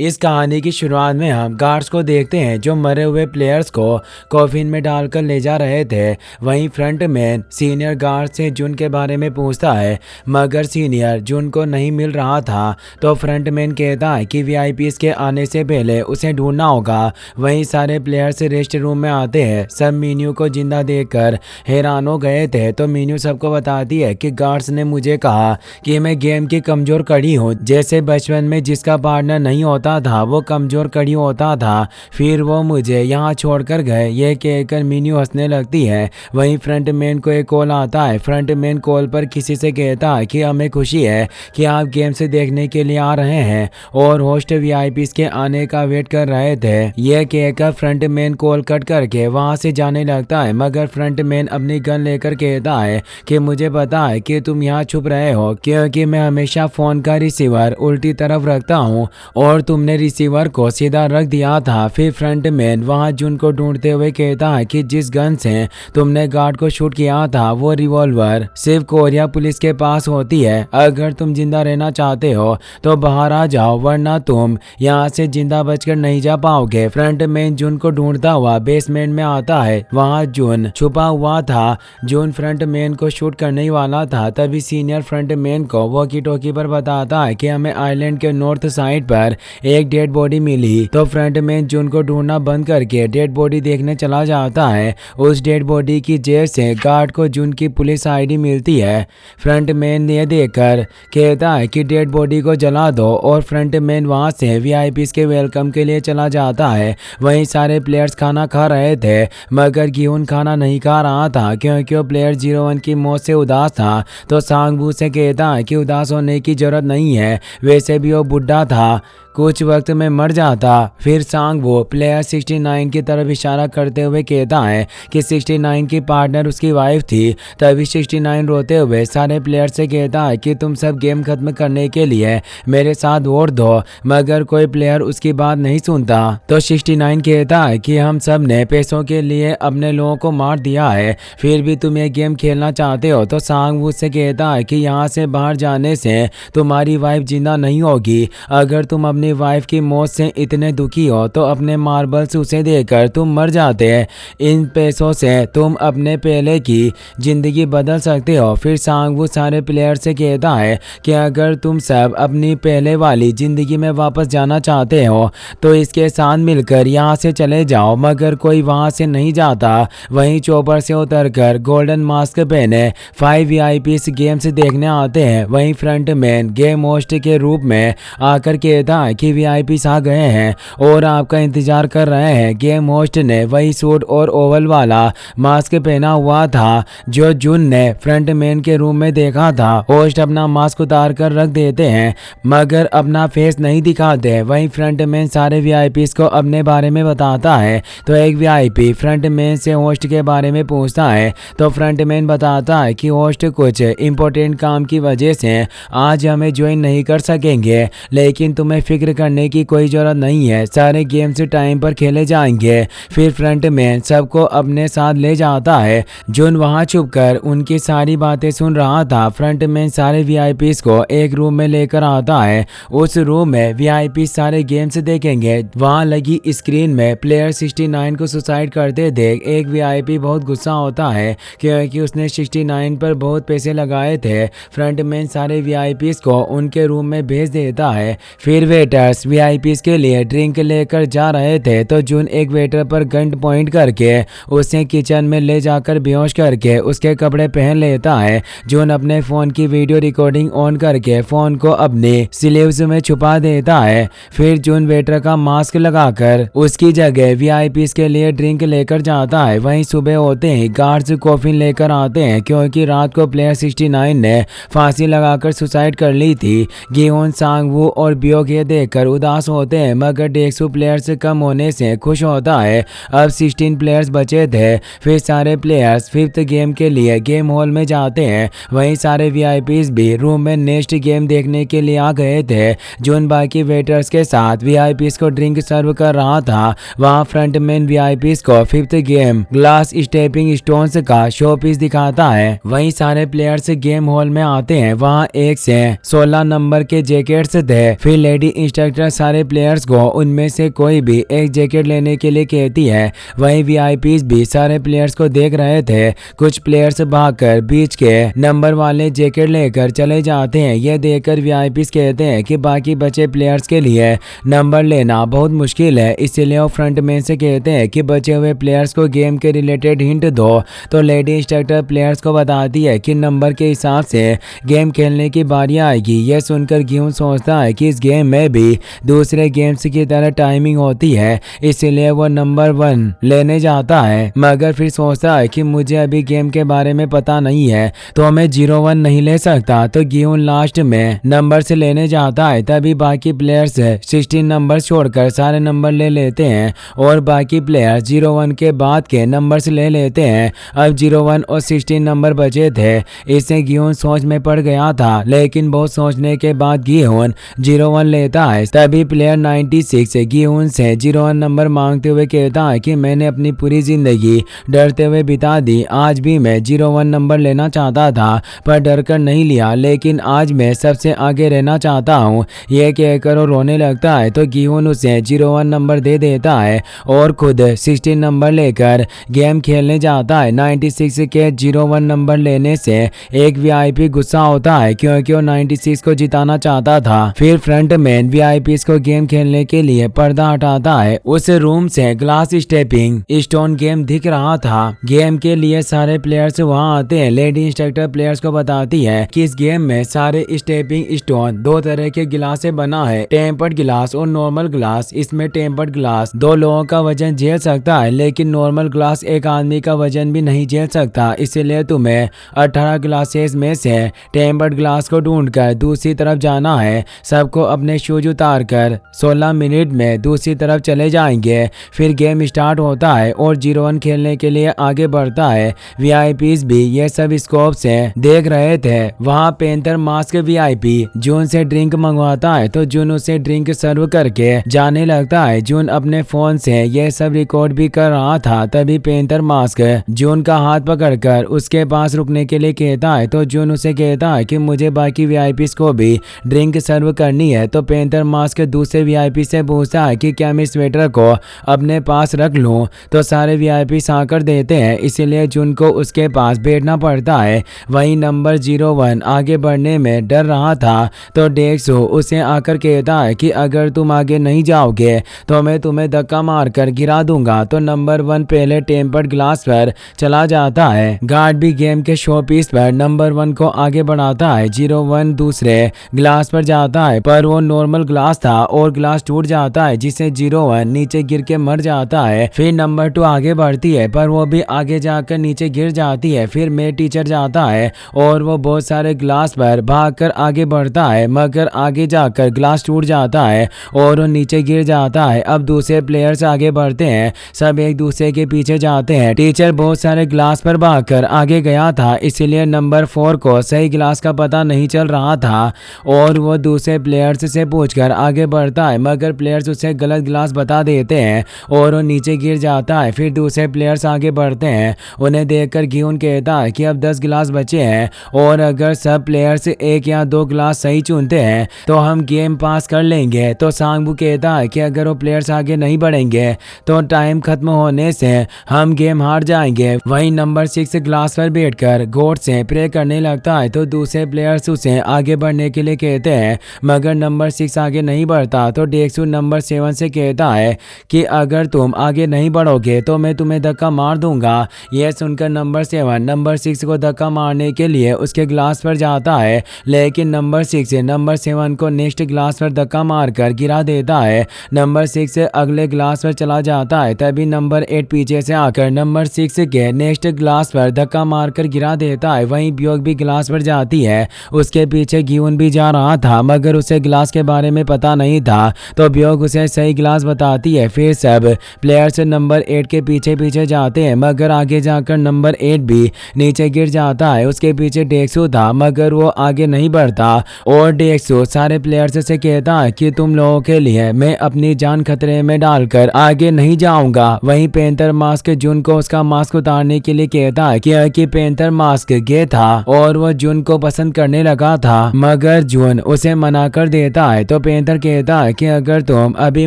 इस कहानी की शुरुआत में हम गार्ड्स को देखते हैं जो मरे हुए प्लेयर्स को कॉफिन में डालकर ले जा रहे थे। वहीं फ्रंट मैन सीनियर गार्ड से जुन के बारे में पूछता है, मगर सीनियर जुन को नहीं मिल रहा था। तो फ्रंट मैन कहता है कि वीआईपीज़ के आने से पहले उसे ढूंढना होगा। वहीं सारे प्लेयर्स रेस्ट रूम में आते हैं। सब मीनू को जिंदा देखकर हैरान हो गए थे। तो मीनू सबको बताती है कि गार्ड्स ने मुझे कहा कि मैं गेम की कमजोर कड़ी हूँ, जैसे बचपन में जिसका पार्टनर नहीं होता था वो कमजोर कड़ी होता था, फिर वो मुझे यहाँ छोड़कर गए। ये कहकर मीनू हंसने लगती है। वहीं फ्रंट मैन को एक कॉल आता है। फ्रंट मैन कॉल पर किसी से कहता है कि हमें खुशी है कि आप गेम से देखने के लिए आ रहे हैं और होस्ट वीआईपीज़ के आने का वेट कर रहे थे। यह कहकर फ्रंट मैन कॉल कट करके वहां से जाने लगता है, मगर फ्रंट मैन अपनी गन लेकर कहता है कि मुझे पता है कि तुम यहाँ छुप रहे हो, क्योंकि मैं हमेशा फोन का रिसीवर उल्टी तरफ रखता हूँ और तुमने रिसीवर को सीधा रख दिया था। फिर फ्रंट मैन वहां जुन को ढूंढते हुए कहता है कि जिस गन से तुमने गार्ड को शूट किया था वो रिवॉल्वर सिर्फ कोरिया पुलिस के पास होती है। अगर तुम जिंदा रहना चाहते हो तो बाहर आ जाओ, वरना तुम यहाँ से जिंदा बचकर नहीं जा पाओगे। फ्रंट मैन जुन को ढूंढता हुआ बेसमेंट में आता है। वहाँ जुन छुपा हुआ था। जुन फ्रंट मैन को शूट करने वाला था। तभी सीनियर फ्रंट मैन को वॉकी टॉकी पर बताता है कि हमें आइलैंड के नॉर्थ साइड पर एक डेड बॉडी मिली। तो फ्रंट मैन जुन को ढूंढना बंद करके डेड बॉडी देखने चला जाता है। उस डेड बॉडी की जेब से गार्ड को जुन की पुलिस आईडी मिलती है। फ्रंट मैन ये देखकर कहता है कि डेड बॉडी को जला दो और फ्रंट मैन वहां से वीआईपीज़ के वेलकम के लिए चला जाता है। वहीं सारे प्लेयर्स खाना खा रहे थे, मगर गियोन खाना नहीं खा रहा था क्योंकि वो प्लेयर 01 की मौत से उदास था। तो सांगबू से कहता है कि उदास होने की जरूरत नहीं है, वैसे भी वो बुढ़ा था, कुछ वक्त में मर जाता। फिर सांग वो प्लेयर 69 की तरफ इशारा करते हुए कहता है कि 69 की पार्टनर उसकी वाइफ थी। तभी 69 रोते हुए सारे प्लेयर से कहता है कि तुम सब गेम खत्म करने के लिए मेरे साथ वोट दो, मगर कोई प्लेयर उसकी बात नहीं सुनता। तो 69 कहता है कि हम सब ने पैसों के लिए अपने लोगों को मार दिया है, फिर भी तुम ये गेम खेलना चाहते हो। तो सांग उससे कहता है कि यहाँ से बाहर जाने से तुम्हारी वाइफ जिंदा नहीं होगी। अगर तुम अपनी वाइफ की मौत से इतने दुखी हो तो अपने मार्बल्स उसे देकर तुम मर जाते हैं। इन पैसों से तुम अपने पहले की जिंदगी बदल सकते हो। फिर सांगवू सारे प्लेयर से कहता है कि अगर तुम सब अपनी पहले वाली जिंदगी में वापस जाना चाहते हो तो इसके साथ मिलकर यहाँ से चले जाओ, मगर कोई वहाँ से नहीं जाता। वहीं चौपर से उतरकर गोल्डन मास्क पहने 5 वीआईपीज़ गेम्स देखने आते हैं। वहीं फ्रंट मैन गेम होस्ट के रूप में आकर कहता है कि वीआईपीज़ आ गए हैं और आपका इंतजार कर रहे हैं। गेम होस्ट ने वही सूट और ओवल वाला मास्क पहना हुआ था जो जुन ने फ्रंट मैन के रूम में देखा था। होस्ट अपना मास्क उतार कर रख देते हैं, मगर अपना फेस नहीं दिखाते। वहीं फ्रंट मैन सारे वीआईपीज़ को अपने बारे में बताता है। तो एक वीआईपी फ्रंट मैन से होस्ट के बारे में पूछता है। तो फ्रंट मैन बताता है कि होस्ट कुछ इंपॉर्टेंट काम की वजह से आज हमें ज्वाइन नहीं कर सकेंगे, लेकिन तुम्हें फिक्र करने की कोई जरूरत नहीं है, सारे गेम्स टाइम पर खेले जाएंगे। फिर फ्रंट मैन सबको अपने साथ ले जाता है। जुन वहां छुपकर उनकी सारी बातें सुन रहा था। फ्रंट मैन सारे वीआईपीज़ को एक रूम में लेकर आता है। उस रूम में वीआईपी सारे गेम्स देखेंगे। वहां लगी स्क्रीन में प्लेयर 69 को सुसाइड करते देख एक वीआईपी बहुत गुस्सा होता है क्योंकि उसने 69 पर बहुत पैसे लगाए थे। फ्रंट मैन सारे वीआईपीज़ को उनके रूम में भेज देता है। फिर वेटर्स वीआईपीज़ के लिए ड्रिंक लेकर जा रहे थे। तो जुन एक वेटर पर गन पॉइंट करके उसे किचन में ले जाकर बेहोश करके उसके कपड़े पहन लेता है। जुन अपने फोन की वीडियो रिकॉर्डिंग ऑन करके फोन को अपने स्लीव्स में छुपा देता है। फिर जुन वेटर का मास्क लगाकर उसकी जगह वीआईपीज़ के लिए ड्रिंक लेकर जाता है। वहीं सुबह होते ही गार्ड्स कॉफिन लेकर आते हैं क्योंकि रात को प्लेयर 69 ने फांसी लगाकर सुसाइड कर ली थी। गियोन, सांगवू और बियोग ये देखकर उदास होते हैं, मगर डेक्सू प्लेयर्स कम होने से खुश होता है। अब 16 प्लेयर्स बचे थे। फिर सारे प्लेयर्स 5th गेम के लिए गेम हॉल में जाते हैं। वहीं सारे वीआईपीज़ भी रूम में नेक्स्ट गेम देखने के लिए आ गए थे। जोन बाकी वेटर्स के साथ वीआईपीज़ को ड्रिंक सर्व कर रहा था। वहाँ फ्रंट मैन वीआईपीज़ को 5th game glass stepping stones का शो पीस दिखाता है। वहीं सारे प्लेयर्स गेम हॉल में आते हैं। वहाँ 1 से 16 नंबर के जैकेट्स थे। फिर लेडी इंस्ट्रक्टर सारे प्लेयर्स को उनमें से कोई भी एक जैकेट लेने के लिए कहती है। वहीं वीआईपीज भी सारे प्लेयर्स को देख रहे थे। कुछ प्लेयर्स भागकर बीच के नंबर वाले जैकेट लेकर चले जाते हैं। यह देखकर वीआईपीज कहते हैं कि बाकी बचे प्लेयर्स के लिए नंबर लेना बहुत मुश्किल है, इसीलिए वो फ्रंटमैन से कहते हैं कि बचे हुए प्लेयर्स को गेम के रिलेटेड हिंट दो। तो लेडी इंस्ट्रक्टर प्लेयर्स को बताती है कि नंबर के हिसाब से गेम खेलने की बारी आएगी। यह सुनकर गियोन सोचता है कि इस गेम में भी दूसरे गेम्स की तरह टाइमिंग होती है, इसलिए वो नंबर 1 लेने जाता है, मगर फिर सोचता है कि मुझे अभी गेम के बारे में पता नहीं है तो मैं 01 नहीं ले सकता। तो गियोन लास्ट में नंबर से लेने जाता है। तभी बाकी प्लेयर्स 16 नंबर छोड़कर सारे नंबर ले लेते हैं और बाकी प्लेयर 01 के बाद के नंबर्स ले लेते हैं। अब 01 और 16 नंबर बचे थे। इससे गियोन सोच में पड़ गया था, लेकिन बहुत सोचने के बाद गियोन 01 लेता है। तभी प्लेयर 96 गियोन से 01 नंबर मांगते हुए कहता है कि मैंने अपनी पूरी जिंदगी डरते हुए बिता दी। आज भी मैं 01 नंबर लेना चाहता था पर डर कर नहीं लिया, लेकिन आज मैं सबसे आगे रहना चाहता हूँ। यह कहकर वो रोने लगता है। तो गियोन उसे 01 नंबर दे देता है और खुद 16 नंबर लेकर गेम खेलने जाता है। 96 के 01 नंबर लेने से एक वीआईपी गुस्सा होता है क्योंकि वो 96 को जिताना चाहता था। फिर फ्रंटमैन वीआईपीज को गेम खेलने के लिए पर्दा हटाता है। उस रूम से ग्लास स्टेपिंग स्टोन गेम दिख रहा था। गेम के लिए सारे प्लेयर्स वहां आते हैं। लेडी इंस्ट्रक्टर प्लेयर्स को बताती है कि इस गेम में सारे स्टेपिंग स्टोन 2 तरह के गिलास से बना है, टेम्पर्ड गिलास और नॉर्मल ग्लास। इसमें टेम्पर्ड ग्लास 2 लोगों का वजन झेल सकता है, लेकिन नॉर्मल ग्लास एक आदमी का वजन भी नहीं झेल सकता। इसलिए तुम्हें 18 ग्लासेस में से टेम्पर्ड ग्लास को ढूंढकर दूसरी तरफ जाना है। सबको अपने शूज उतार कर 16 मिनट में दूसरी तरफ चले जाएंगे। फिर गेम स्टार्ट होता है और 01 खेलने के लिए आगे बढ़ता है। वीआईपीज भी ये सब स्कोप से देख रहे थे। वहाँ पेंथर मास्क वीआईपी जून से ड्रिंक मंगवाता है तो जून उसे ड्रिंक सर्व करके जाने लगता है। जून अपने फोन से यह सब रिकॉर्ड भी कर रहा था। तभी पेंथर मास्क जून का हाथ पकड़कर उसके पास रुकने के लिए कहता है। तो जून उसे कहता है कि मुझे बाकी वीआईपीज को भी ड्रिंक सर्व करनी है। तो पेंथर मास्क दूसरे वीआईपी से पूछता है कि क्या मैं स्वेटर को अपने पास रख लूं। तो सारे वीआईपी आकर देते हैं, इसलिए जून को उसके पास बैठना पड़ता है। वहीं नंबर 01 आगे बढ़ने में डर रहा था तो डेक्सो उसे आकर कहता है कि अगर तुम आगे नहीं जाओगे तो मैं तुम्हें धक्का मारकर गिरा दूंगा। तो नंबर 1 पहले टेम्पर्ड ग्लास पर चला जाता है। गार्ड भी गेम के शो पीस पर नंबर 1 को आगे बढ़ाता है। 01 दूसरे ग्लास पर जाता है पर वो नॉर्मल ग्लास था और ग्लास टूट जाता है, जिससे 01 नीचे गिर के मर जाता है। फिर नंबर 2 आगे बढ़ती है पर वो भी आगे जाकर नीचे गिर जाती है। फिर मेड टीचर जाता है और वो बहुत सारे ग्लास पर भागकर आगे बढ़ता है, मगर आगे जाकर ग्लास टूट जाता है और वो नीचे गिर जाता है। अब दूसरे प्लेयर्स आगे बढ़ते हैं, सब एक दूसरे के पीछे जाते हैं। टीचर बहुत सारे ग्लास पर भागकर आगे गया था, इसलिए नंबर 4 को सही ग्लास का पता नहीं चल रहा था और वो दूसरे प्लेयर्स से पूछकर आगे बढ़ता है, मगर प्लेयर्स उसे गलत ग्लास बता देते हैं और वो नीचे गिर जाता है। फिर दूसरे प्लेयर्स आगे बढ़ते हैं। उन्हें देखकर गियोन कहता है कि अब 10 गिलास बचे हैं और अगर सब प्लेयर्स 1 या 2 गिलास सही चुनते हैं तो हम गेम पास कर लेंगे। तो सांगबू कहता है कि अगर वो प्लेयर्स आगे नहीं बढ़ेंगे तो टाइम खत्म होने से हम गेम हार जाएंगे। वहीं नंबर 6 ग्लास पर बैठकर गॉड से प्रे करने लगता है तो दूसरे प्लेयर्स उसे आगे बढ़ने के लिए कहते हैं, मगर नंबर 6 आगे नहीं बढ़ता। तो डेक्सू नंबर 7 से कहता है कि अगर तुम आगे नहीं बढ़ोगे तो मैं तुम्हें धक्का मार दूंगा। यह सुनकर नंबर 7 नंबर 6 को धक्का मारने के लिए उसके ग्लास पर जाता है, लेकिन नंबर 6 नंबर 7 को नेक्स्ट ग्लास पर धक्का मारकर गिरा देता है। नंबर 6 अगले ग्लास पर चला जाता है। तभी नंबर 8 पीछे से आकर नंबर 6 के नेक्स्ट ग्लास पर धक्का मारकर गिरा देता है। वहीं ब्योग भी ग्लास पर जाती है। उसके पीछे गियोन भी जा रहा था, मगर उसे ग्लास के बारे में पता नहीं था तो ब्योग उसे सही ग्लास बताती है। फिर सब प्लेयर्स नंबर 8 के पीछे पीछे जाते हैं, मगर आगे जाकर नंबर 8 भी नीचे गिर जाता है। उसके पीछे डेक्सो था, मगर वो आगे नहीं बढ़ता और डेक्सो सारे प्लेयर्स से कहता है कि तुम लोगों के लिए मैं अपनी जान खतरे में डालकर आगे नहीं जाऊंगा। वहीं पेंथर मास्क जून को उसका मास्क उतारने के लिए कहता है कि पेंथर मास्क गे था और वो जून को पसंद करने लगा था, मगर जून उसे मना कर देता है। तो तो पेंथर कहता है कि अगर तुम अभी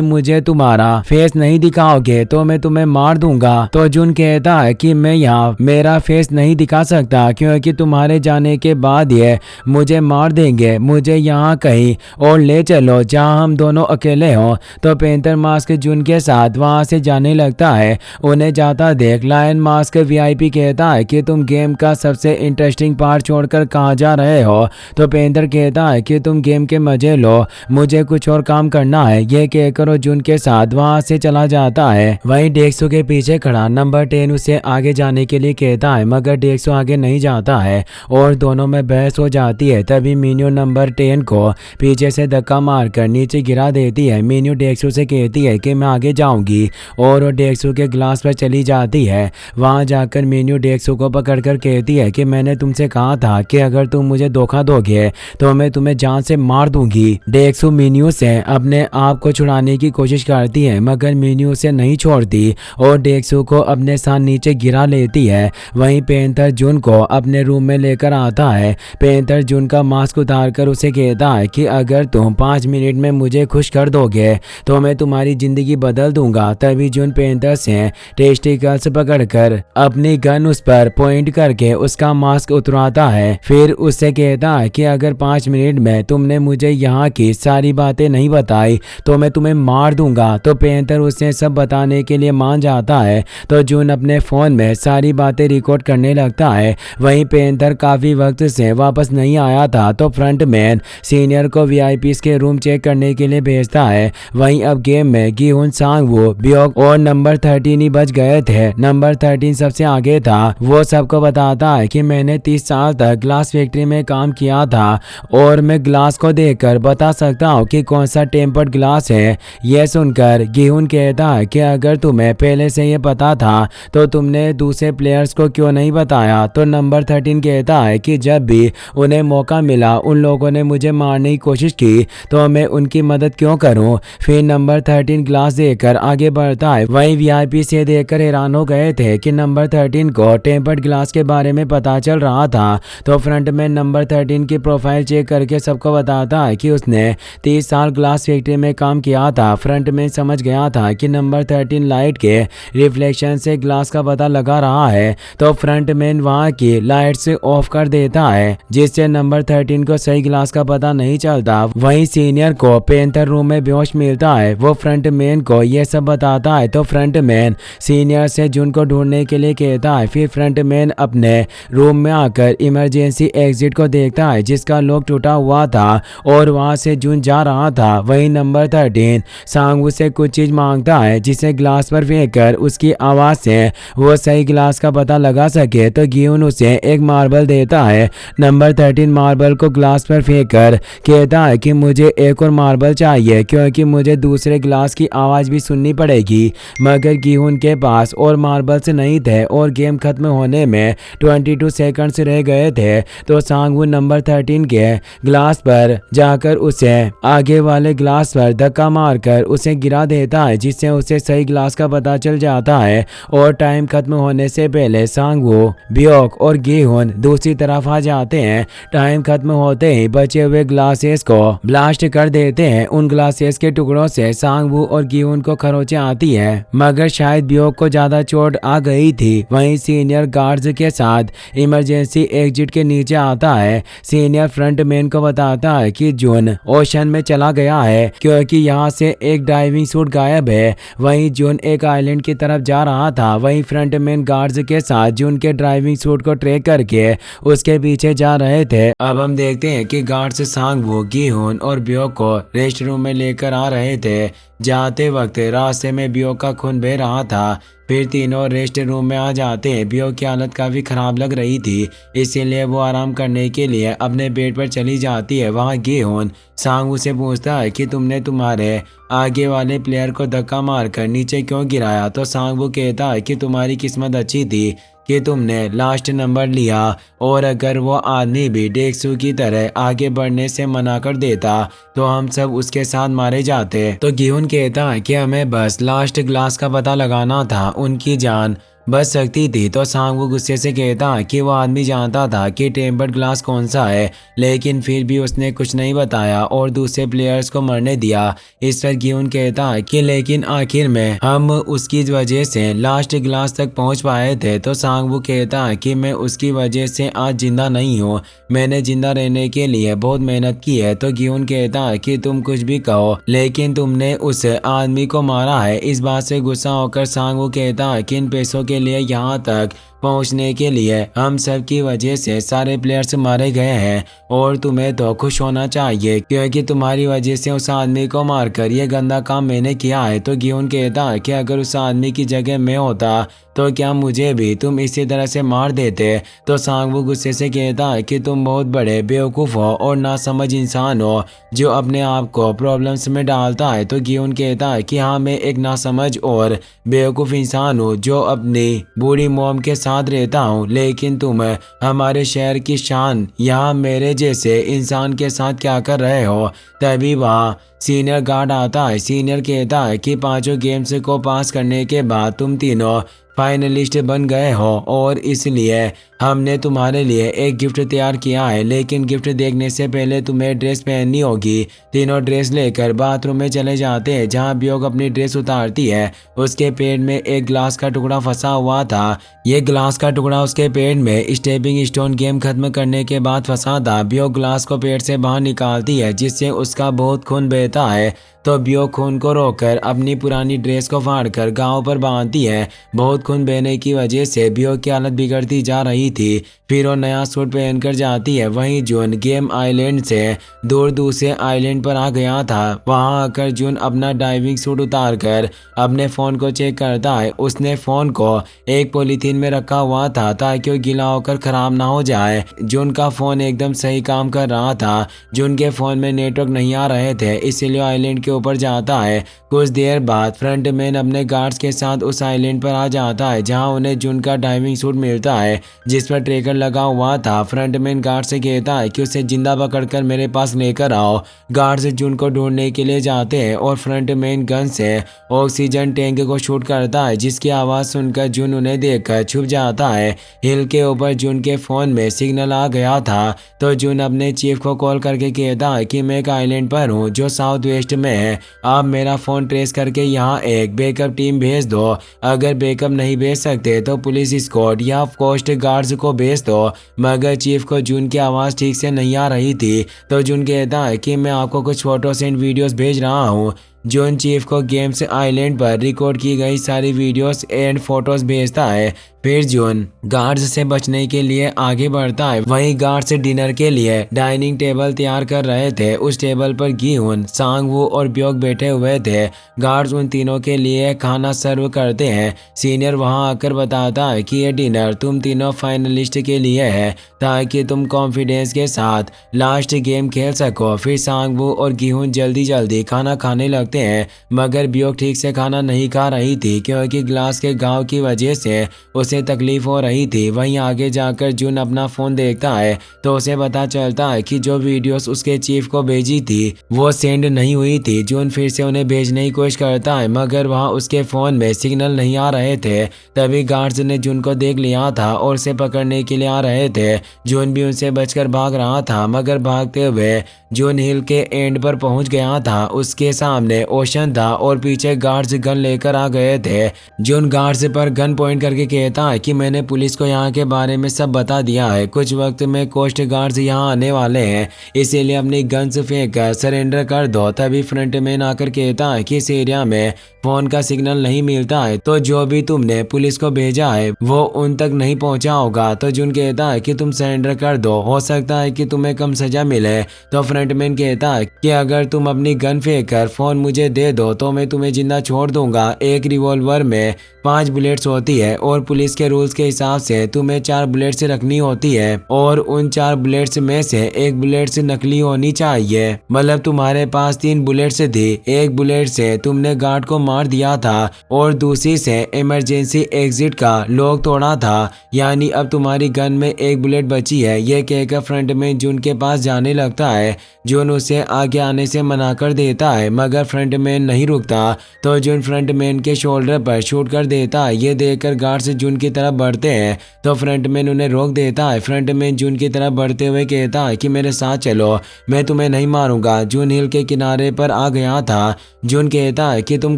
मुझे तुम्हारा फेस नहीं दिखाओगे तो मैं तुम्हें मार दूंगा। तो जुन कहता है कि मैं यहाँ मेरा फेस नहीं दिखा सकता क्योंकि तुम्हारे जाने के बाद ये मुझे मार देंगे, मुझे यहाँ कहीं और ले चलो जहाँ हम दोनों अकेले हों। तो पेंथर मास्क जुन के साथ वहाँ से जाने लगता है। उन्हें जाता देख लायन मास्क वीआईपी कहता है कि तुम गेम का सबसे इंटरेस्टिंग पार्ट छोड़कर कहाँ जा रहे हो। तो पेंथर कहता है कि तुम गेम के मजे लो, मुझे कुछ और काम करना है। ये कहकर वो जुन के साथ वहाँ से चला जाता है। वहीं डेक्सो के पीछे खड़ा नंबर 10 उसे आगे जाने के लिए कहता है मगर डेक्सो आगे नहीं जाता है और दोनों में बहस हो जाती है। तभी मीनू नंबर 10 को पीछे से धक्का मारकर नीचे गिरा देती है। मीनू डेक्सो से कहती है कि मैं आगे जाऊंगी और वो डेक्सो के ग्लास पर चली जाती है। वहां जाकर मीनू डेक्सो को पकड़कर कहती है कि मैंने तुमसे कहा था कि अगर तुम मुझे धोखा दोगे तो मैं तुम्हें जान से मार दूंगी। डेक्सो मीनू से अपने आप को छुड़ाने की कोशिश करती है मगर मीनू उसे नहीं छोड़ती और डेक्सो को अपने साथ नीचे गिरा लेती है। वहीं पेंथर जुन को अपने रूम में लेकर आता है। पेंथर जुन का मास्क उतारकर उसे कहता है कि अगर तुम 5 मिनट में मुझे खुश कर दोगे तो मैं तुम्हारी जिंदगी बदल दूंगा। तभी जुन पेंथर से टेस्टिकल्स पकड़कर अपनी गन उस पर पॉइंट करके उसका मास्क उतरवाता है। फिर उससे कहता है कि अगर 5 मिनट में तुमने मुझे यहाँ की सारी बातें नहीं बताई तो मैं तुम्हें मार दूंगा। तो पेंथर उसे सब बताने के लिए मान जाता है। तो जुन अपने फोन में सारी बातें रिकॉर्ड करने लगता है। वहीं पेंथर काफी वक्त से वापस नहीं आया था तो फ्रंट मैन सीनियर को वीआईपीज़ के रूम चेक करने के लिए भेजता है। वहीं अब गेम में गिहुन, सांगवू, ब्योक और नंबर 13 ही बच गए थे। नंबर 13 सबसे आगे था। वो सबको बताता है कि मैंने 30 साल तक ग्लास फैक्ट्री में काम किया था और मैं ग्लास को देखकर बता सकता हूँ कि कौन सा टेम्पर्ड ग्लास है। यह सुनकर गिहुन कहता है कि अगर तुम्हें पहले से ये पता था तो तुमने दूसरे प्लेयर्स को क्यों नहीं बताया। तो नंबर 13 कहता है कि जब भी उन्हें मौका मिला उन लोगों ने मुझे मारने की कोशिश की तो मैं उनकी मदद क्यों करूं। फिर नंबर 13 ग्लास देकर आगे बढ़ता है। वहीं वीआईपी से देखकर हैरान हो गए थे कि नंबर 13 को टेम्पर्ड ग्लास के बारे में पता चल रहा था। तो फ्रंट में नंबर 13 की प्रोफाइल चेक करके सबको बताता है कि उसने 30 साल ग्लास फैक्ट्री में काम किया था। फ्रंट में समझ गया था कि नंबर 13 लाइट के रिफ्लेक्शन से ग्लास का पता लगा रहा है। तो फ्रंट मैन वहां की लाइट्स ऑफ कर देता है जिससे नंबर 13 को सही ग्लास का पता नहीं चलता। वहीं सीनियर को पेंथर रूम में बेहोश मिलता है। वो फ्रंट मैन को यह सब बताता है। तो फ्रंट मैन सीनियर से जुन को ढूंढने के लिए कहता है। फिर फ्रंट मैन अपने रूम में आकर इमरजेंसी एग्जिट को देखता है जिसका लॉक टूटा हुआ था और वहां से जुन जा रहा था। वहीं नंबर 13 सांगवू से कुछ चीज मांगता है जिसे ग्लास पर फेंककर उसकी आवाज से वो सही ग्लास का पता लगा सके। तो गिहुन उसे एक मार्बल देता है। नंबर 13 मार्बल को ग्लास पर फेंककर कहता है कि मुझे एक और मार्बल चाहिए क्योंकि मुझे दूसरे ग्लास की आवाज भी सुननी पड़ेगी। मगर गिहुन के पास और मार्बल्स नहीं थे और गेम खत्म होने में 22 सेकंड्स रह गए थे। तो सांगवू नंबर 13 के ग्लास पर जाकर उसे आगे वाले ग्लास पर धक्का मारकर उसे गिरा देता है जिससे उसे सही ग्लास का पता चल जाता है। और टाइम खत्म होने से पहले सांगवू, ब्योक और गिहुन दूसरी तरफ आ जाते हैं। टाइम खत्म होते ही बचे हुए ग्लासेस को ब्लास्ट कर देते हैं। उन ग्लासेस के टुकड़ों से सांगवू और गिहुन को खरोंचे आती है मगर शायद ब्योक को ज्यादा चोट आ गई थी। वहीं सीनियर गार्ड्स के साथ इमरजेंसी एग्जिट के नीचे आता है। सीनियर फ्रंट मैन को बताता है कि जुन ओशन में चला गया है क्योंकि यहाँ से एक डाइविंग सूट गायब है। वहीं जुन एक आइलैंड की तरफ जा रहा था। वहीं फ्रंट मैन गार्ड्स के साथ जुन के ड्राइविंग सूट को ट्रैक करके उसके पीछे जा रहे थे। अब हम देखते हैं कि गार्ड्स सांगवू, गिहुन और ब्योक को रेस्ट रूम में लेकर आ रहे थे। जाते वक्त रास्ते में ब्योक का खून बह रहा था। फिर तीनों रेस्ट रूम में आ जाते हैं। ब्योक की हालत काफ़ी ख़राब लग रही थी इसीलिए वो आराम करने के लिए अपने बेड पर चली जाती है। वहाँ गिहुन सांगवू से पूछता है कि तुमने तुम्हारे आगे वाले प्लेयर को धक्का मारकर नीचे क्यों गिराया। तो सांगवू कहता है कि तुम्हारी किस्मत अच्छी थी कि तुमने लास्ट नंबर लिया और अगर वो आदमी भी डेक्सू की तरह आगे बढ़ने से मना कर देता तो हम सब उसके साथ मारे जाते। तो गिहुन कहता है कि हमें बस लास्ट ग्लास का पता लगाना था, उनकी जान बच सकती थी। तो सांगवू गुस्से से कहता कि वो आदमी जानता था कि टेम्पर्ड ग्लास कौन सा है, लेकिन फिर भी उसने कुछ नहीं बताया और दूसरे प्लेयर्स को मरने दिया। इस पर गियून कहता है कि लेकिन आखिर में हम उसकी वजह से लास्ट ग्लास तक पहुंच पाए थे। तो सांगवू कहता है कि मैं उसकी वजह से आज जिंदा नहीं हूँ, मैंने जिंदा रहने के लिए बहुत मेहनत की है। तो गियून कहता है कि तुम कुछ भी कहो, लेकिन तुमने उस आदमी को मारा है। इस बात से गुस्सा होकर सांगवू कहता है कि इन पैसों के लिए यहाँ तक पहुंचने के लिए हम सब की वजह से सारे प्लेयर्स मारे गए हैं और तुम्हें तो खुश होना चाहिए, क्योंकि तुम्हारी वजह से उस आदमी को मारकर ये गंदा काम मैंने किया है। तो गियोन कहता है कि अगर उस आदमी की जगह मैं होता तो क्या मुझे भी तुम इसी तरह से मार देते। तो सांगवू गुस्से से कहता है कि तुम बहुत बड़े बेवकूफ़ हो और नासमझ इंसान हो जो अपने आप को प्रॉब्लम्स में डालता है। तो गियोन कहता है कि हाँ, मैं एक नासमझ और बेवकूफ़ इंसान हूँ जो अपनी बूढ़ी मॉम के साथ रहता हूँ, लेकिन तुम हमारे शहर की शान यहाँ मेरे जैसे इंसान के साथ क्या कर रहे हो। तभी वहाँ सीनियर गार्ड आता है। सीनियर कहता है कि पांचों गेम्स को पास करने के बाद तुम तीनों फाइनलिस्ट बन गए हो और इसलिए हमने तुम्हारे लिए एक गिफ्ट तैयार किया है, लेकिन गिफ्ट देखने से पहले तुम्हें ड्रेस पहननी होगी। तीनों ड्रेस लेकर बाथरूम में चले जाते हैं, जहां ब्योक अपनी ड्रेस उतारती है। उसके पेट में एक ग्लास का टुकड़ा फंसा हुआ था। ये ग्लास का टुकड़ा उसके पेट में स्टेपिंग स्टोन गेम खत्म करने के बाद फंसा था। ब्योक ग्लास को पेट से बाहर निकालती है, जिससे उसका बहुत खून बहता है। तो ब्योक खून को रोककर अपनी पुरानी ड्रेस को फाड़कर गांव पर बांधती है। बहुत खून बहने की वजह से ब्योक की हालत बिगड़ती जा रही थी। फिर वो नया सूट पहनकर जाती है। वहीं जून गेम आइलैंड से दूर दूसरे आइलैंड पर आ गया था। वहां आकर जून अपना डाइविंग सूट उतारकर अपने फ़ोन को चेक करता है। उसने फ़ोन को एक पॉलीथीन में रखा हुआ था ताकि वो गीला होकर ख़राब ना हो जाए। जून का फ़ोन एकदम सही काम कर रहा था। जून के फ़ोन में नेटवर्क नहीं आ रहे थे, इसीलिए आइलैंड के ऊपर जाता है। कुछ देर बाद फ्रंटमैन अपने गार्ड्स के साथ उस आइलैंड पर आ जाता है, जहां उन्हें जून का डाइविंग सूट मिलता है जिस पर ट्रैकर लगा हुआ था। फ्रंटमैन गार्ड से कहता है कि उसे जिंदा पकड़कर मेरे पास लेकर आओ। गार्ड्स जून को ढूंढने के लिए जाते हैं और फ्रंटमैन गन से ऑक्सीजन टैंक को शूट करता है, जिसकी आवाज़ सुनकर जून उन्हें देखकर छुप जाता है। हिल के ऊपर जून के फ़ोन में सिग्नल आ गया था। तो जून अपने चीफ को कॉल करके कहता है कि मैं एक आइलैंड पर हूँ जो साउथ वेस्ट में है। आप मेरा फ़ोन ट्रेस करके यहाँ एक बैकअप टीम भेज दो। अगर बैकअप नहीं भेज सकते तो पुलिस स्क्वाड या कोस्ट गार्ड्स को भेज दो। मगर चीफ को जून की आवाज़ ठीक से नहीं आ रही थी। तो जून कहता है कि मैं आपको कुछ फोटोस एंड वीडियोस भेज रहा हूँ। जून चीफ को गेम्स आइलैंड पर रिकॉर्ड की गई सारी वीडियोस एंड फोटोज भेजता है। फिर जून गार्ड्स से बचने के लिए आगे बढ़ता है। वहीं गार्ड्स डिनर के लिए डाइनिंग टेबल तैयार कर रहे थे। उस टेबल पर गिहुन, सांगवू और ब्योक बैठे हुए थे। गार्ड्स उन तीनों के लिए खाना सर्व करते हैं। सीनियर वहां आकर बताता है कि यह डिनर तुम तीनों फाइनलिस्ट के लिए है ताकि तुम कॉन्फिडेंस के साथ लास्ट गेम खेल सको। फिर सांगवू और गिहुन जल्दी जल्दी खाना खाने लगते हैं, मगर ब्योक ठीक से खाना नहीं खा रही थी क्योंकि ग्लास के घाव की वजह से उसे तकलीफ हो रही थी। वहीं आगे जाकर जून अपना फोन देखता है तो उसे पता चलता है कि जो वीडियोस उसके चीफ को भेजी थी वो सेंड नहीं हुई थी। जून फिर से उन्हें भेजने की कोशिश करता है, मगर वहां उसके फोन में सिग्नल नहीं आ रहे थे। तभी गार्ड्स ने जून को देख लिया था और उसे पकड़ने के लिए आ रहे थे। जून भी उनसे बचकर भाग रहा था, मगर भागते हुए जून हिल के एंड पर पहुंच गया था। उसके सामने ओशन था और पीछे गार्ड्स गन लेकर आ गए थे। जून गार्ड्स पर गन पॉइंट करके कहता है कि मैंने पुलिस को यहाँ के बारे में सब बता दिया है। कुछ वक्त में कोस्ट गार्ड्स यहाँ आने वाले हैं, इसीलिए अपनी गन्स फेंक कर सरेंडर कर दो। तभी फ्रंटमैन आकर कहता है कि इस एरिया में फोन का सिग्नल नहीं मिलता है, तो जो भी तुमने पुलिस को भेजा है वो उन तक नहीं पहुंचा होगा। तो जून कहता है कि तुम सरेंडर कर दो, हो सकता है कि तुम्हें कम सजा मिले। तो फ्रंटमैन कहता है कि अगर तुम अपनी गन फेंक कर फोन मुझे दे दो तो मैं तुम्हें जिंदा छोड़ दूंगा। एक रिवॉल्वर में 5 बुलेट्स होती है और पुलिस के रूल्स के हिसाब से तुम्हें 4 बुलेट्स रखनी होती है और उन 4 बुलेट्स में से एक बुलेट्स नकली होनी चाहिए। मतलब तुम्हारे पास 3 बुलेट्स थी। एक बुलेट से तुमने गार्ड को मार दिया था और दूसरी से इमरजेंसी एग्जिट का लॉक तोड़ा था, यानी अब तुम्हारी गन में एक बुलेट बची है। यह कहकर फ्रंटमैन जून के पास जाने लगता है। जून उसे आगे आने से मना कर देता है, मगर फ्रंटमैन नहीं रुकता तो जून फ्रंटमैन के शोल्डर पर शूट कर देता है। ये देखकर गार्ड्स जून की तरफ बढ़ते हैं तो फ्रंटमैन उन्हें रोक देता है। फ्रंटमैन जून की तरफ बढ़ते हुए कहता है कि मेरे साथ चलो, मैं तुम्हें नहीं मारूंगा। जून हिल के किनारे पर आ गया था। जून कहता है कि तुम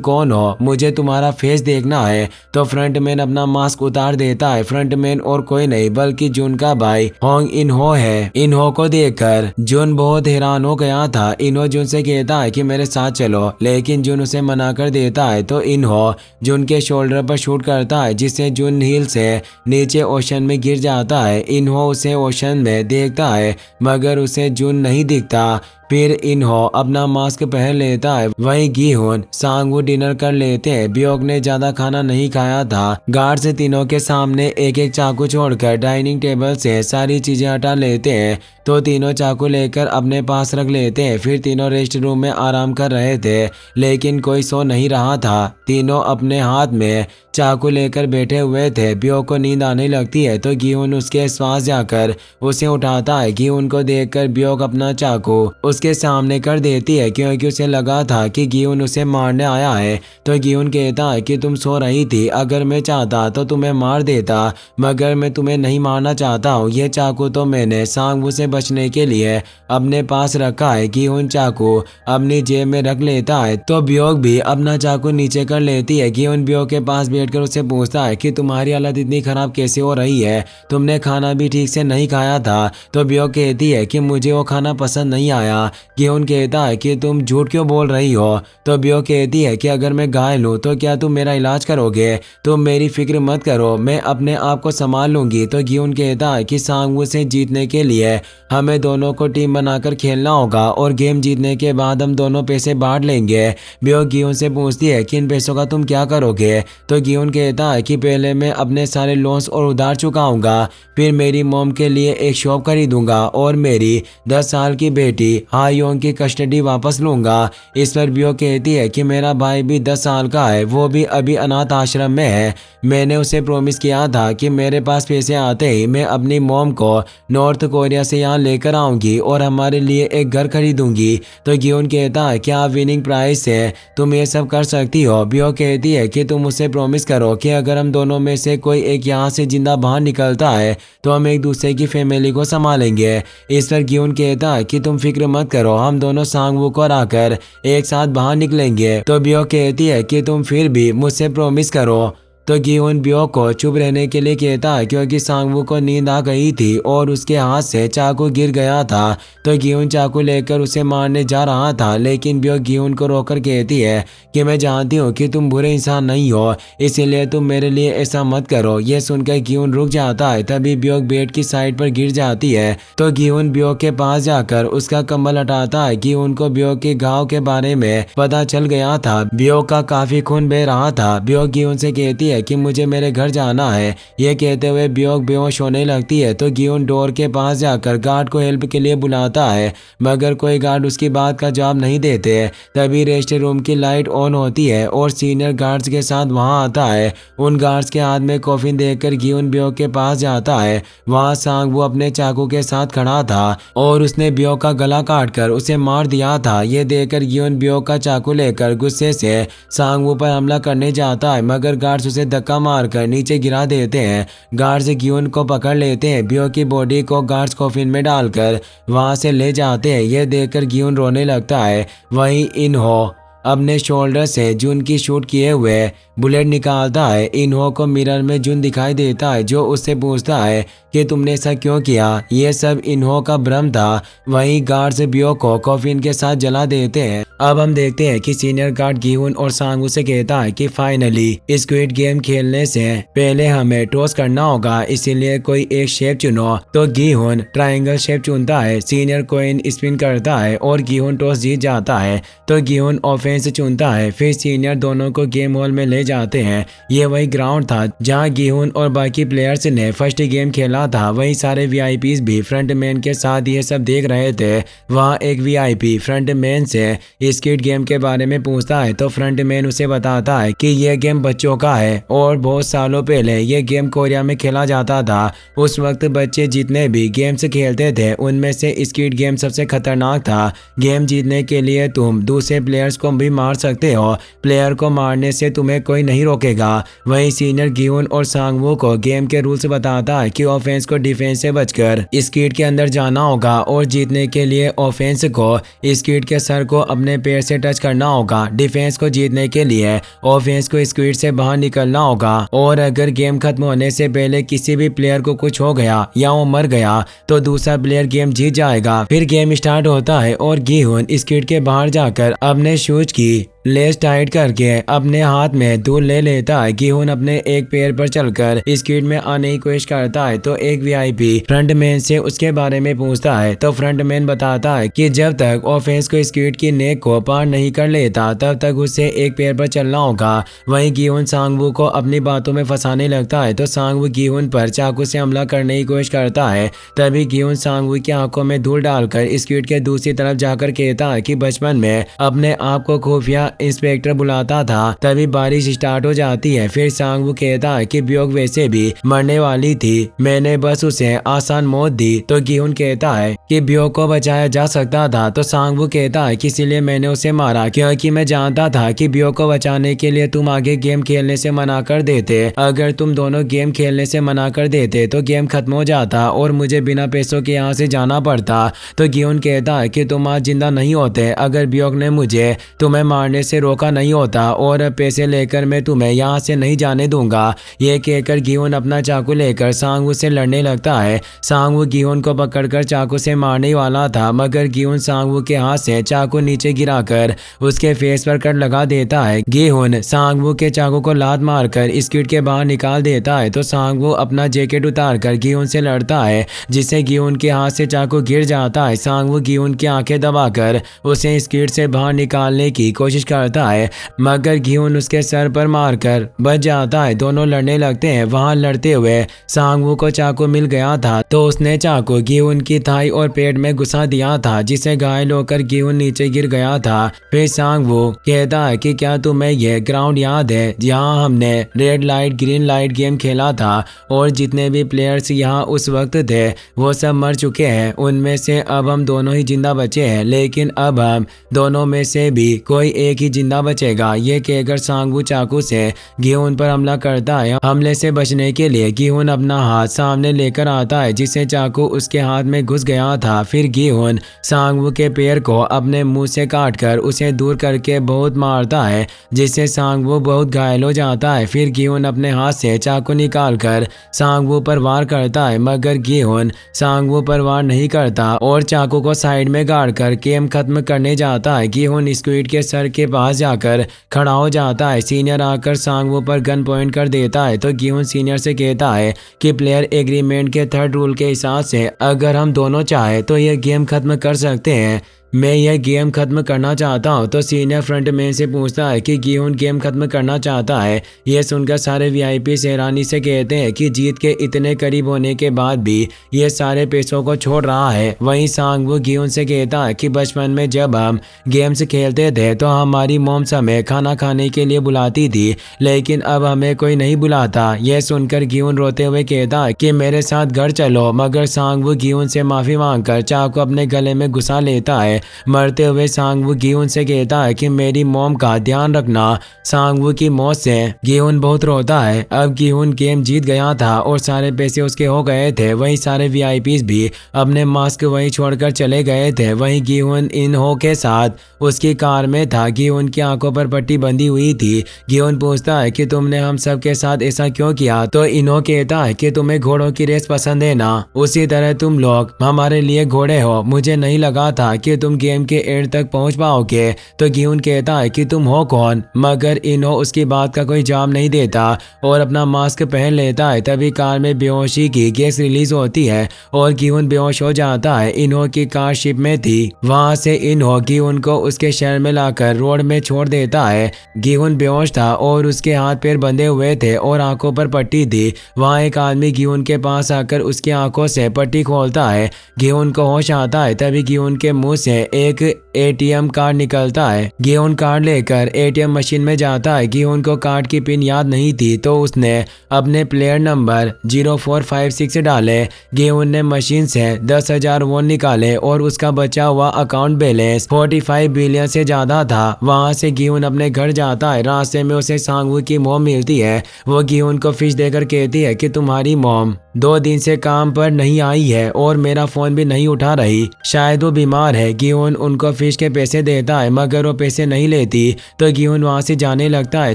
कौन हो, मुझे तुम्हारा फेस देखना है। तो फ्रंटमैन अपना मास्क उतार देता है। फ्रंटमैन और कोई नहीं बल्कि जून का भाई होंग इनहो है। इनहो को देखकर जून बहुत हैरान हो गया था। इनहो जून से कहता है कि मेरे साथ चलो, लेकिन जून उसे मना कर देता है। तो इनहो जून के शोल्डर पर शूट करता है जिससे जून हील से नीचे ओशन में गिर जाता है। इनहो उसे ओशन में देखता है मगर उसे जून नहीं दिखता। फिर इनहो अपना मास्क पहन लेता है। वहीं गीहुन सांगवू डिनर कर लेते हैं। ब्योक ने ज्यादा खाना नहीं खाया था। गार्ड्स तीनों के सामने एक एक चाकू छोड़कर डाइनिंग टेबल से सारी चीजें हटा लेते हैं तो तीनों चाकू लेकर अपने पास रख लेते हैं। फिर तीनों रेस्ट रूम में आराम कर रहे थे लेकिन कोई सो नहीं रहा था। तीनों अपने हाथ में चाकू लेकर बैठे हुए थे। ब्योक को नींद आने लगती है तो गीहुन उसके पास जाकर उसे उठाता है। गीहुन को देखकर ब्योक अपना चाकू उसके सामने कर देती है क्योंकि उसे लगा था कि गीहुन उसे मारने आया है। तो गीहुन कहता है कि तुम सो रही थी, अगर मैं चाहता तो तुम्हें मार देता मगर मैं तुम्हें नहीं मारना चाहता हूँ। ये चाकू तो मैंने सांगवू से बचने के लिए अपने पास रखा है। गीहुन चाकू अपनी जेब में रख लेता है तो ब्योक भी अपना चाकू नीचे कर लेती है। गीहुन ब्योक के पास बैठकर उसे पूछता है कि तुम्हारी हालत इतनी खराब कैसे हो रही है, तुमने खाना भी ठीक से नहीं खाया था। तो ब्योक कहती है कि मुझे वो खाना पसंद नहीं आया। गीहुन कहता है कि तुम झूठ क्यों बोल रही हो। तो ब्योक कहती है कि अगर मैं घायल हूँ तो क्या तुम मेरा इलाज करोगे, तुम मेरी फिक्र मत करो, मैं अपने आप को संभाल लूंगी। तो गीहुन कहता है कि सांगवू से जीतने के लिए हमें दोनों को टीम बनाकर खेलना होगा और गेम जीतने के बाद हम दोनों पैसे बांट लेंगे। ब्योक गीहुन से पूछती है कि इन पैसों का तुम क्या करोगे। तो गीहुन कहता है कि पहले मैं अपने सारे लोन्स और उधार चुकाऊंगा, फिर मेरी मॉम के लिए एक शॉप खरीदूंगा और मेरी 10 साल की बेटी हायोंग की कस्टडी वापस लूंगा। इस पर ब्योक कहती है कि मेरा भाई भी 10 साल का है, वो भी अभी अनाथ आश्रम में है। मैंने उसे प्रॉमिस किया था कि मेरे पास पैसे आते ही मैं अपनी मॉम को नॉर्थ कोरिया से यहाँ लेकर आऊंगी और हमारे लिए एक घर खरीदूंगी। तो गीहुन कहता है क्या विनिंग प्राइस से तुम ये सब कर सकती हो। ब्योक कहती है कि तुम मुझसे प्रॉमिस करो कि अगर हम दोनों में से कोई एक यहाँ से जिंदा बाहर निकलता है तो हम एक दूसरे की फैमिली को संभालेंगे। इस पर गीहुन कहता है कि तुम फिक्र मत करो, हम दोनों सांगवू को हराकर एक साथ बाहर निकलेंगे। तो ब्योक कहती है कि तुम फिर भी मुझसे प्रॉमिस करो। तो गीहुन ब्योक को चुप रहने के लिए कहता है क्योंकि सांगवू को नींद आ गई थी और उसके हाथ से चाकू गिर गया था। तो गीहुन चाकू लेकर उसे मारने जा रहा था लेकिन ब्योक गीहुन को रोककर कहती है कि मैं जानती हूँ कि तुम बुरे इंसान नहीं हो, इसीलिए तुम मेरे लिए ऐसा मत करो। ये सुनकर गीहुन रुक जाता है। तभी ब्योक बेड की साइड पर गिर जाती है तो गीहुन ब्योक के पास जाकर उसका कंबल हटाता है। गीहुन को ब्योक के घाव के बारे में पता चल गया था। ब्योक का काफी खून बह रहा था। ब्योक गीहुन से कहती है कि मुझे मेरे घर जाना है। ये कहते हुए ब्योक बेहोश होने लगती है। तो गीहुन डोर के पास जाकर गार्ड को हेल्प के लिए बुलाता है मगर कोई गार्ड उसकी बात का जवाब नहीं देते। तभी रेस्ट रूम की लाइट ऑन होती है और सीनियर गार्ड्स के साथ वहां आता है। उन गार्ड्स के हाथ में कॉफिन देखकर गीहुन ब्योक के पास जाता है। वहां सांगवू अपने चाकू के साथ खड़ा था और उसने ब्योक का गला काटकर उसे मार दिया था। ये देखकर गीहुन ब्योक का चाकू लेकर गुस्से से सांगवू पर हमला करने जाता है मगर गार्ड्स उसे धक्का मारकर नीचे गिरा देते हैं। गार्ड्स गीहुन को पकड़ लेते हैं। ब्योक की बॉडी को गार्ड्स कॉफिन में डालकर वहां से ले जाते हैं। यह देखकर गीहुन रोने लगता है। वहीं इनहो अपने शोल्डर से जून की शूट किए हुए बुलेट निकालता है। इनहो को मिरर में जून दिखाई देता है जो उससे पूछता है कि तुमने ऐसा क्यों किया। ये सब इनहो का भ्रम था। वहीं गार्ड्स ब्योक को कॉफिन के साथ जला देते हैं। अब हम देखते हैं कि सीनियर गार्ड गीहुन और सांगवू से कहता है कि फाइनली स्क्विड गेम खेलने से पहले हमें टॉस करना होगा, इसीलिए कोई एक शेप चुनो। तो गीहुन ट्रायंगल शेप चुनता है। सीनियर कॉइन स्पिन करता है और गीहुन टॉस जीत जाता है। तो गीहुन ऑफेंस चुनता है। फिर सीनियर दोनों को गेम हॉल में ले जाते हैं। ये वही ग्राउंड था जहां गीहुन और बाकी प्लेयर्स ने फर्स्ट गेम खेला था। वहीं सारे वीआईपीज भी फ्रंटमैन के साथ ये सब देख रहे थे। वहां एक वीआईपी फ्रंटमैन से स्क्विड गेम के बारे में पूछता है तो फ्रंटमैन उसे बताता है कि यह गेम बच्चों का है और बहुत सालों पहले यह गेम कोरिया में खेला जाता था। उस वक्त बच्चे जितने भी गेम्स खेलते थे उनमें से स्क्विड गेम सबसे खतरनाक था। गेम जीतने के लिए तुम दूसरे प्लेयर्स को भी मार सकते हो, प्लेयर को मारने से तुम्हें कोई नहीं रोकेगा। वहीं सीनियर गिहुन और सांगवू को गेम के रूल्स बताता है कि ऑफेंस को डिफेंस से बचकर स्क्विड के अंदर जाना होगा और जीतने के लिए ऑफेंस को स्क्विड के सर को अपने पैर से टच करना होगा। डिफेंस को जीतने के लिए ऑफेंस को स्क्विड से बाहर निकलना होगा और अगर गेम खत्म होने से पहले किसी भी प्लेयर को कुछ हो गया या वो मर गया तो दूसरा प्लेयर गेम जीत जाएगा। फिर गेम स्टार्ट होता है और गिहुन स्क्विड के बाहर जाकर अपने शूज की लेस टाइट करके अपने हाथ में धूल ले लेता है। गिहुन अपने एक पैर पर चलकर स्क्विड में आने की कोशिश करता है तो एक वीआईपी फ्रंटमैन से उसके बारे में पूछता है तो फ्रंटमैन बताता है कि जब तक ऑफेंस को स्क्विड की नेक को पार नहीं कर लेता तब तक उसे एक पैर पर चलना होगा। वहीं गिहुन सांगवू को अपनी बातों में फंसाने लगता है तो सांगवू गिहुन पर चाकू से हमला करने की कोशिश करता है। तभी गिहुन सांगवू की आंखों में धूल डालकर स्क्विड के दूसरी तरफ जाकर कहता है कि बचपन में अपने आप को खुफिया इंस्पेक्टर बुलाता था। तभी बारिश स्टार्ट हो जाती है। फिर सांगवू कहता है कि ब्योक वैसे भी मरने वाली थी, मैंने बस उसे आसान मौत दी। तो गिहुन कहता है कि ब्योक को बचाया जा सकता था तो सांगवू कहता है कि इसीलिए मैंने उसे मारा क्योंकि मैं जानता था कि ब्योक को बचाने के लिए तुम आगे गेम खेलने से मना कर देते। अगर तुम दोनों गेम खेलने से मना कर देते तो गेम खत्म हो जाता और मुझे बिना पैसों के यहाँ से जाना पड़ता। तो गिहुन कहता है कि तुम आज जिंदा नहीं होते अगर ब्योक ने मुझे तुम्हें मारने से रोका नहीं होता और पैसे लेकर मैं तुम्हें यहाँ से नहीं जाने दूंगा। ये कहकर गिहुन अपना चाकू लेकर सांगवू से लड़ने लगता है। सांगवू गिहुन को पकड़कर चाकू से मारने वाला था मगर गिहुन सांगवू के हाथ से चाकू नीचे गिराकर उसके फेस पर कट लगा देता है। गिहुन सांगवू के चाकू को लात मारकर स्क्विड के बाहर निकाल देता है तो सांगवू अपना जैकेट उतारकर गिहुन से लड़ता है जिससे गिहुन के हाथ से चाकू गिर जाता है। सांगवू गिहुन की आंखें दबाकर उसे स्क्विड से बाहर निकालने की कोशिश करता है मगर गिहुन उसके सर पर मारकर बच जाता है। दोनों लड़ने लगते हैं। वहां लड़ते हुए सांगवू को चाकू मिल गया था तो उसने चाकू गिहुन की थाई और पेट में घुसा दिया था जिससे घायल होकर गिहुन नीचे गिर गया था। फिर सांगवू कहता है कि क्या तुम्हें यह ग्राउंड याद है जहां हमने red light green light game खेला था और जितने भी प्लेयर्स यहाँ उस वक्त थे वो सब मर चुके हैं, उनमें से अब हम दोनों ही जिंदा बचे हैं लेकिन अब हम दोनों में से भी कोई एक ही जिंदा बचेगा। ये कहकर सांगवू चाकू से गिहुन पर हमला करता है। हमले से बचने के लिए गिहुन अपना हाथ सामने लेकर आता है जिससे चाकू उसके हाथ में घुस गया था। फिर गिहुन सांगवू के पैर को अपने मुंह से काटकर उसे दूर करके बहुत मारता है जिससे सांगवू बहुत घायल हो जाता है। फिर गिहुन अपने हाथ से चाकू निकालकर सांगवू पर वार करता है मगर गिहुन सांगवू पर वार नहीं करता और चाकू को साइड में गाड़कर गेम खत्म करने जाता है। गिहुन स्क्विड के सर के पास जाकर खड़ा हो जाता है। सीनियर आकर सांगवू पर गन पॉइंट कर देता है तो गिहुन सीनियर से कहता है कि प्लेयर एग्रीमेंट के थर्ड रूल के हिसाब से अगर हम दोनों चाहे तो यह गेम खत्म कर सकते हैं, मैं यह गेम खत्म करना चाहता हूं। तो सीनियर फ्रंटमैन से पूछता है कि गिहुन गेम खत्म करना चाहता है। यह सुनकर सारे वीआईपी हैरानी से कहते हैं कि जीत के इतने करीब होने के बाद भी ये सारे पैसों को छोड़ रहा है। वहीं सांगवू गिहुन से कहता है कि बचपन में जब हम गेम्स खेलते थे तो हमारी मॉम्स हमें खाना खाने के लिए बुलाती थी लेकिन अब हमें कोई नहीं बुलाता। यह सुनकर गिहुन रोते हुए कहता है कि मेरे साथ घर चलो मगर सांगवू गिहुन से माफी मांगकर चाकू अपने गले में घुसा लेता है। मरते हुए सांगवू गिहुन से कहता है कि मेरी मॉम का ध्यान रखना। सांगवू की मौत से गिहुन बहुत रोता है। अब गिहुन गेम जीत गया था और सारे पैसे उसके हो गए थे। वहीं सारे वीआईपीज भी अपने मास्क वहीं छोड़कर चले गए थे। वहीं गिहुन इनहो के साथ उसकी कार में था। गिहुन की आंखों पर पट्टी बंधी हुई थी। गिहुन पूछता है कि तुमने हम सब के साथ ऐसा क्यों किया तो इनहो कहता है कि तुम्हें घोड़ों की रेस पसंद है ना, उसी तरह तुम लोग हमारे लिए घोड़े हो। मुझे नहीं लगा था कि तुम गेम के एंड तक पहुंच पाओगे। तो गिहुन कहता है कि तुम हो कौन मगर इनहो उसकी बात का कोई जवाब नहीं देता और अपना मास्क पहन लेता है। तभी कार में बेहोशी की गैस रिलीज होती है और गिहुन बेहोश हो जाता है। इनहो की कार शिप में थी। वहां से इनहो गिहुन को उसके शहर में लाकर रोड में छोड़ देता है। गिहुन बेहोश था और उसके हाथ पैर बंधे हुए थे और आंखों पर पट्टी थी। वहां एक आदमी गिहुन के पास आकर उसकी आंखों से पट्टी खोलता है। गिहुन को होश आता है। तभी गिहुन के मुंह से एक एटीएम कार्ड निकलता है। गियोन कार्ड लेकर एटीएम मशीन में जाता है। गियोन को कार्ड की पिन याद नहीं थी तो उसने अपने प्लेयर नंबर 0456 डाले। गियोन ने मशीन से 10,000 वॉन निकाले और उसका बचा हुआ अकाउंट बैलेंस 45 बिलियन से ज्यादा था। वहां से गियोन अपने घर जाता है। रास्ते में उसे सांगवू की मॉम मिलती है। वो गियोन को फिश देकर कहती है कि तुम्हारी मॉम 2 दिन से काम पर नहीं आई है और मेरा फोन भी नहीं उठा रही, शायद वो बीमार है। गियोन उनको फिश के पैसे देता है मगर वो पैसे नहीं लेती तो गियोन वहां से जाने लगता है।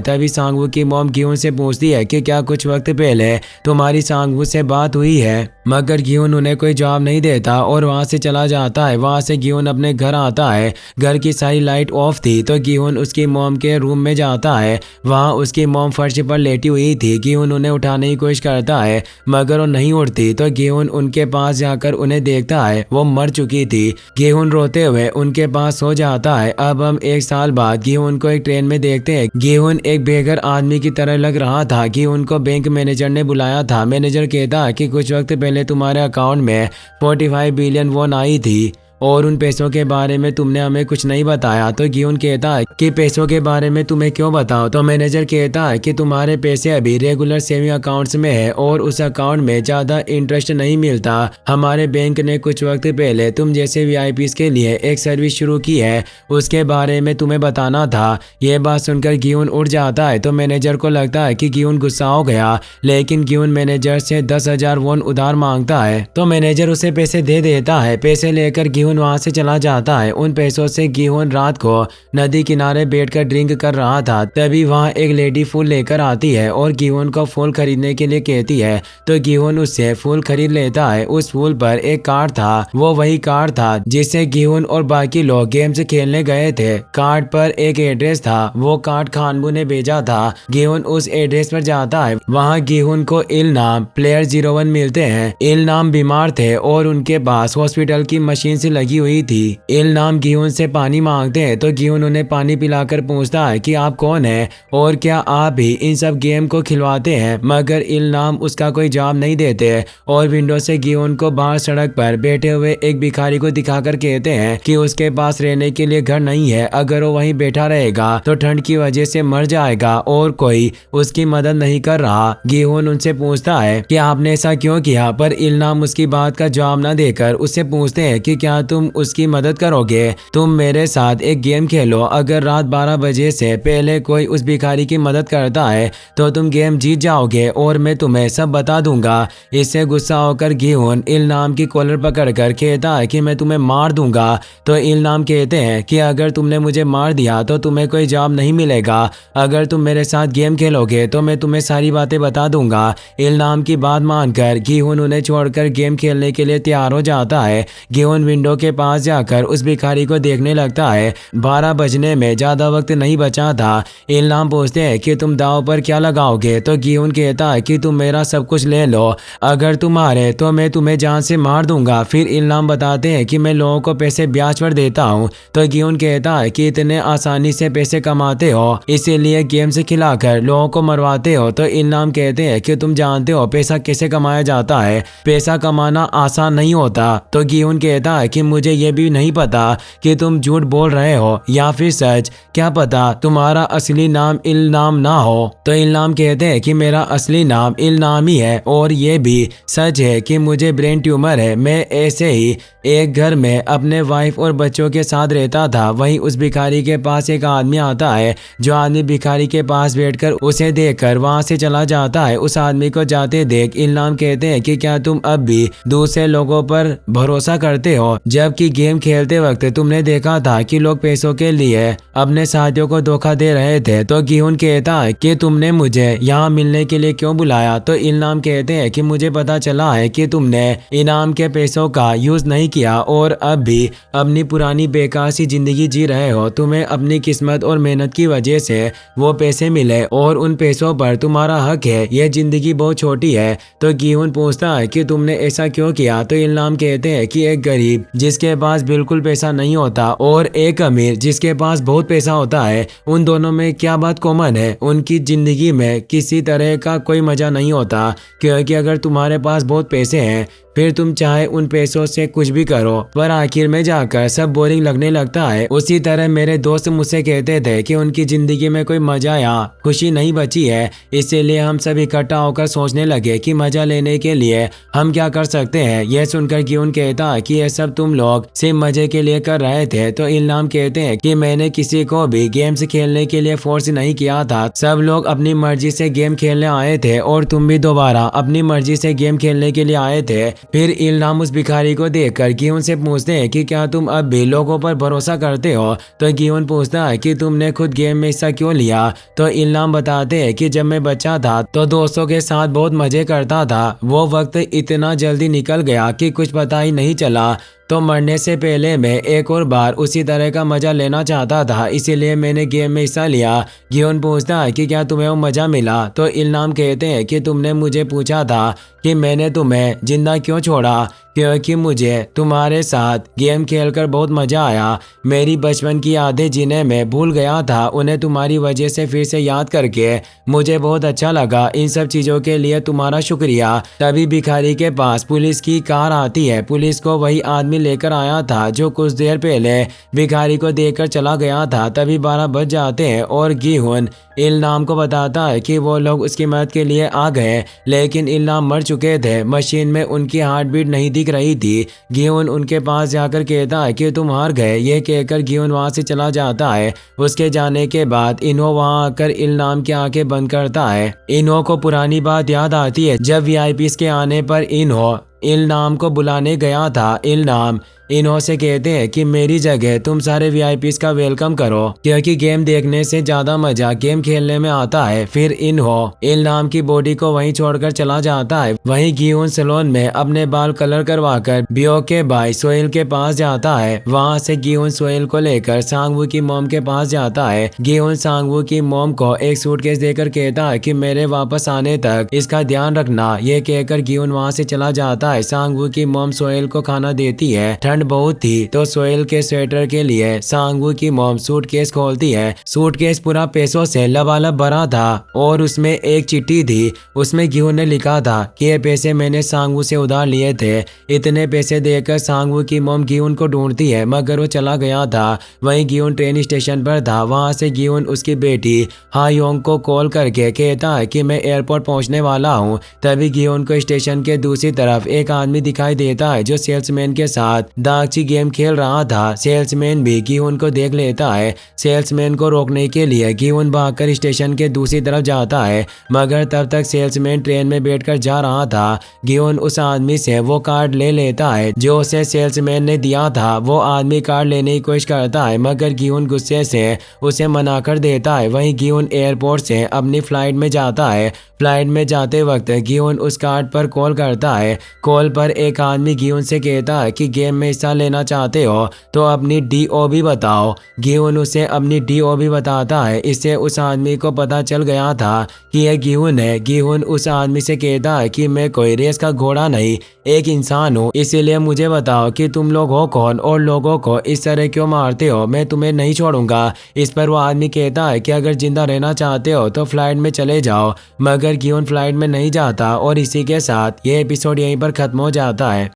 तभी सांगवू की मॉम गियोन से पूछती है कि क्या कुछ वक्त पहले तुम्हारी सांगवू से बात हुई है, मगर गियोन उन्हें कोई जवाब नहीं देता और वहां से चला जाता है। वहां से गियोन अपने घर आता है। घर की सारी लाइट ऑफ थी तो गियोन उसकी मॉम के रूम में जाता है। वहां उसकी मॉम फर्श पर लेटी हुई थी। गियोन उन्हें उठाने की कोशिश करता है मगर वो नहीं उठती तो गियोन उनके पास जाकर उन्हें देखता है, वो मर चुकी थी। गियोन रोते हुए उनके पास सो जाता है। अब हम 1 साल बाद गियोन को एक ट्रेन में देखते हैं। गियोन एक बेघर आदमी की तरह लग रहा था। गियोन को बैंक मैनेजर ने बुलाया था। मैनेजर कहता है कि कुछ वक्त पहले तुम्हारे अकाउंट में 45 बिलियन वॉन आई थी और उन पैसों के बारे में तुमने हमें कुछ नहीं बताया। तो गियोन कहता है कि पैसों के बारे में तुम्हें क्यों बताओ। तो मैनेजर कहता है कि तुम्हारे पैसे अभी रेगुलर सेविंग अकाउंट्स में है और उस अकाउंट में ज्यादा इंटरेस्ट नहीं मिलता। हमारे बैंक ने कुछ वक्त पहले तुम जैसे वीआईपीज के लिए एक सर्विस शुरू की है, उसके बारे में तुम्हें बताना था। यह बात सुनकर गियोन उठ जाता है तो मैनेजर को लगता है कि गियोन गुस्सा हो गया, लेकिन गियोन मैनेजर से 10,000 वॉन उधार मांगता है तो मैनेजर उसे पैसे दे देता है। पैसे लेकर गियोन वहां से चला जाता है। उन पैसों से गियोन रात को नदी किनारे बैठकर ड्रिंक कर रहा था। तभी वहां एक लेडी फूल लेकर आती है और गियोन को फूल खरीदने के लिए कहती है तो गियोन उससे फूल खरीद लेता है। उस फूल पर एक कार्ड था, वो वही कार्ड था जिससे गियोन और बाकी लोग गेम्स खेलने गए थे। कार्ड पर एक एड्रेस था, वो कार्ड खानबू ने भेजा था। गियोन उस एड्रेस पर जाता है। वहाँ गियोन को इलनाम प्लेयर 01 मिलते हैं। इलनाम बीमार थे और उनके पास हॉस्पिटल की मशीन से लगी हुई थी। इलनाम गियोन से पानी मांगते हैं तो गियोन उन्हें पानी पिलाकर पूछता है कि आप कौन हैं और क्या आप भी इन सब गेम को खिलवाते हैं, मगर इलनाम उसका कोई जवाब नहीं देते और विंडो से गियोन को बाहर सड़क पर बैठे हुए एक भिखारी को दिखाकर कहते हैं कि उसके पास रहने के लिए घर नहीं है। अगर वो वहीं बैठा रहेगा तो ठंड की वजह से मर जाएगा और कोई उसकी मदद नहीं कर रहा। गियोन उनसे पूछता है कि आपने ऐसा क्यों किया, पर इलनाम उसकी बात का जवाब न देकर उससे पूछते हैं कि क्या तुम उसकी मदद करोगे। तुम मेरे साथ एक गेम खेलो, अगर रात 12 बजे से पहले कोई उस भिखारी की मदद करता है तो तुम गेम जीत जाओगे और मैं तुम्हें सब बता दूंगा। इससे गुस्सा होकर गियोन इलनाम की कॉलर पकड़कर कहता है कि मैं तुम्हें मार दूंगा। तो इलनाम कहते हैं कि अगर तुमने मुझे मार दिया तो तुम्हें कोई जवाब नहीं मिलेगा। अगर तुम मेरे साथ गेम खेलोगे तो मैं तुम्हें सारी बातें बता दूंगा। इलनाम की बात मानकर गियोन उन्हें छोड़कर गेम खेलने के लिए तैयार हो जाता है। गियोन विंडो के पास जाकर उस भिखारी को देखने लगता है। 12 बजने में ज्यादा वक्त नहीं बचा था। इलनाम पूछते हैं कि तुम दाव पर क्या लगाओगे। तो गियोन कहता है कि तुम मेरा सब कुछ ले लो, अगर तुम हारे तो मैं तुम्हें जान से मार दूंगा। फिर इलनाम बताते हैं कि मैं लोगों को पैसे ब्याज पर देता हूँ। तो गियोन कहता है कि इतने आसानी से पैसे कमाते हो इसीलिए गेम से खिलाकर लोगों को मरवाते हो। तो इलनाम कहते हैं कि तुम जानते हो पैसा कैसे कमाया जाता है, पैसा कमाना आसान नहीं होता। तो गियोन कहता है कि मुझे ये भी नहीं पता कि तुम झूठ बोल रहे हो या फिर सच, क्या पता तुम्हारा असली नाम इलनाम ना हो। तो इलनाम कहते हैं कि मेरा असली नाम इलनाम ही है और ये भी सच है कि मुझे ब्रेन ट्यूमर है। मैं ऐसे ही एक घर में अपने वाइफ और बच्चों के साथ रहता था। वहीं उस भिखारी के पास एक आदमी आता है। जो आदमी भिखारी के पास बैठकर उसे देखकर वहां से चला जाता है। उस आदमी को जाते देख इलनाम कहते हैं कि क्या तुम अब भी दूसरे लोगों पर भरोसा करते हो, जबकि गेम खेलते वक्त तुमने देखा था कि लोग पैसों के लिए अपने साथियों को धोखा दे रहे थे। तो गियोन कहता है कि तुमने मुझे यहाँ मिलने के लिए क्यों बुलाया। तो इलनाम कहते हैं कि मुझे पता चला है कि तुमने इनाम के पैसों का यूज नहीं किया और अब भी अपनी पुरानी बेकार सी जिंदगी जी रहे हो। तुम्हें अपनी किस्मत और मेहनत की वजह से वो पैसे मिले और उन पैसों पर तुम्हारा हक है। यह जिंदगी बहुत छोटी है। तो गियोन पूछता है कि तुमने ऐसा क्यों किया। तो इलनाम कहते हैं कि एक गरीब जिसके पास बिल्कुल पैसा नहीं होता और एक अमीर जिसके पास बहुत पैसा होता है, उन दोनों में क्या बात कॉमन है। उनकी जिंदगी में किसी तरह का कोई मजा नहीं होता, क्योंकि अगर तुम्हारे पास बहुत पैसे हैं फिर तुम चाहे उन पैसों से कुछ भी करो, पर आखिर में जाकर सब बोरिंग लगने लगता है। उसी तरह मेरे दोस्त मुझसे कहते थे कि उनकी जिंदगी में कोई मजा या खुशी नहीं बची है, इसीलिए हम सब इकट्ठा होकर सोचने लगे कि मजा लेने के लिए हम क्या कर सकते हैं। यह सुनकर गियोन कहता है कि यह सब तुम लोग सिर्फ मजे के लिए कर रहे थे, तो इल्हाम कहते हैं कि मैंने किसी को भी गेम्स खेलने के लिए फोर्स नहीं किया था, सब लोग अपनी मर्जी से गेम खेलने आए थे और तुम भी दोबारा अपनी मर्जी से गेम खेलने के लिए आए थे। फिर इल्हाम उस भिखारी को देखकर गियोन से पूछते हैं कि क्या तुम अब भी लोगों पर भरोसा करते हो, तो गियोन पूछता है कि तुमने खुद गेम में हिस्सा क्यों लिया। तो इल्हाम बताते हैं कि जब मैं बच्चा था तो दोस्तों के साथ बहुत मजे करता था, वो वक्त इतना जल्दी निकल गया कि कुछ पता ही नहीं चला, तो मरने से पहले मैं एक और बार उसी तरह का मजा लेना चाहता था, इसीलिए मैंने गेम में हिस्सा लिया। गियोन पूछता है कि क्या तुम्हें वो मजा मिला, तो इल्हाम कहते हैं कि तुमने मुझे पूछा था कि मैंने तुम्हें जिंदा क्यों छोड़ा, क्योंकि मुझे तुम्हारे साथ गेम खेलकर बहुत मजा आया। मेरी बचपन की यादें जिन्हें मैं भूल गया था, उन्हें तुम्हारी वजह से फिर से याद करके मुझे बहुत अच्छा लगा। इन सब चीज़ों के लिए तुम्हारा शुक्रिया। तभी भिखारी के पास पुलिस की कार आती है। पुलिस को वही आदमी लेकर आया था जो कुछ देर पहले भिखारी को देखकर चला गया था। तभी 12 बज जाते हैं और गियोन इल्हाम को बताता है कि वो लोग उसकी मदद के लिए आ गए, लेकिन इल्हाम मर चुके थे। मशीन में उनकी हार्ट बीट नहीं दिख रही थी। गियोन उनके पास जाकर कहता है कि तुम हार गए। यह कहकर गियोन वहां से चला जाता है। उसके जाने के बाद इन्हो वहां आकर इल्हाम की आंखें बंद करता है। इन्हो को पुरानी बात याद आती है जब वीआईपीज़ के आने पर इन्हो इल्हाम को बुलाने गया था। इल्हाम इन्हो से कहते हैं कि मेरी जगह तुम सारे वीआईपीज़ का वेलकम करो, क्योंकि गेम देखने से ज्यादा मजा गेम खेलने में आता है। फिर इन्हो इल्हाम की बॉडी को वहीं छोड़कर चला जाता है। वहीं गियोन सैलून में अपने बाल कलर करवाकर बियो के भाई सोहेल के पास जाता है। वहां से गियोन सोहेल को लेकर सांगवू की मॉम के पास जाता है। गियोन सांगवू की मॉम को एक सूटकेस देकर कहता है कि मेरे वापस आने तक इसका ध्यान रखना। यह कहकर गियोन वहां से चला जाता है। सांगवू की मॉम सोहेल को खाना देती है। ठंड बहुत थी तो सोहेल के स्वेटर के लिए सांगवू की मॉम सूटकेस खोलती है। सूटकेस पूरा पैसों से लबालब भरा था और उसमें एक चिट्ठी थी। उसमें गियोन ने लिखा था कि ये पैसे मैंने सांगवू से उधार लिए थे। इतने पैसे देकर सांगवू की मॉम गियोन को ढूंढती है, मगर वो चला गया था। वहीं गियोन ट्रेन स्टेशन पर था। वहां से गियोन उसकी बेटी हायोंग को कॉल करके कहता है कि मैं एयरपोर्ट पहुंचने वाला हूं। तभी गियोन को स्टेशन के दूसरी तरफ एक आदमी दिखाई देता है जो सेल्समैन के साथ दागची गेम खेल रहा था। सेल्समैन भी गियोन को देख लेता है। सेल्समैन को रोकने के लिए गियोन भागकर स्टेशन के दूसरी तरफ जाता है, मगर तब तक सेल्समैन ट्रेन में बैठकर जा रहा था। गियोन उस आदमी से वो कार्ड ले लेता है जो उसे सेल्समैन ने दिया था। वो आदमी कार्ड लेने की कोशिश करता है, मगर गियोन गुस्से से उसे मना कर देता है। वहीं गियोन एयरपोर्ट से अपनी फ्लाइट में जाता है। फ्लाइट में जाते वक्त गियोन उस कार्ड पर कॉल करता है। कॉल पर एक आदमी गियोन से कहता है कि गेम में हिस्सा लेना चाहते हो तो अपनी डीओबी बताओ। गियोन उसे अपनी डीओबी बताता है। इससे उस आदमी को पता चल गया था कि यह गियोन है। गियोन उस आदमी से कहता है कि मैं कोई रेस का घोड़ा नहीं, एक इंसान हूँ, इसीलिए मुझे बताओ कि तुम लोग हो कौन और लोगों को इस तरह क्यों मारते हो, मैं तुम्हें नहीं छोड़ूंगा। इस पर वो आदमी कहता है कि अगर जिंदा रहना चाहते हो तो फ्लाइट में चले जाओ, मगर गियोन फ्लाइट में नहीं जाता। और इसी के साथ ये एपिसोड यहीं पर खत्म हो जाता है।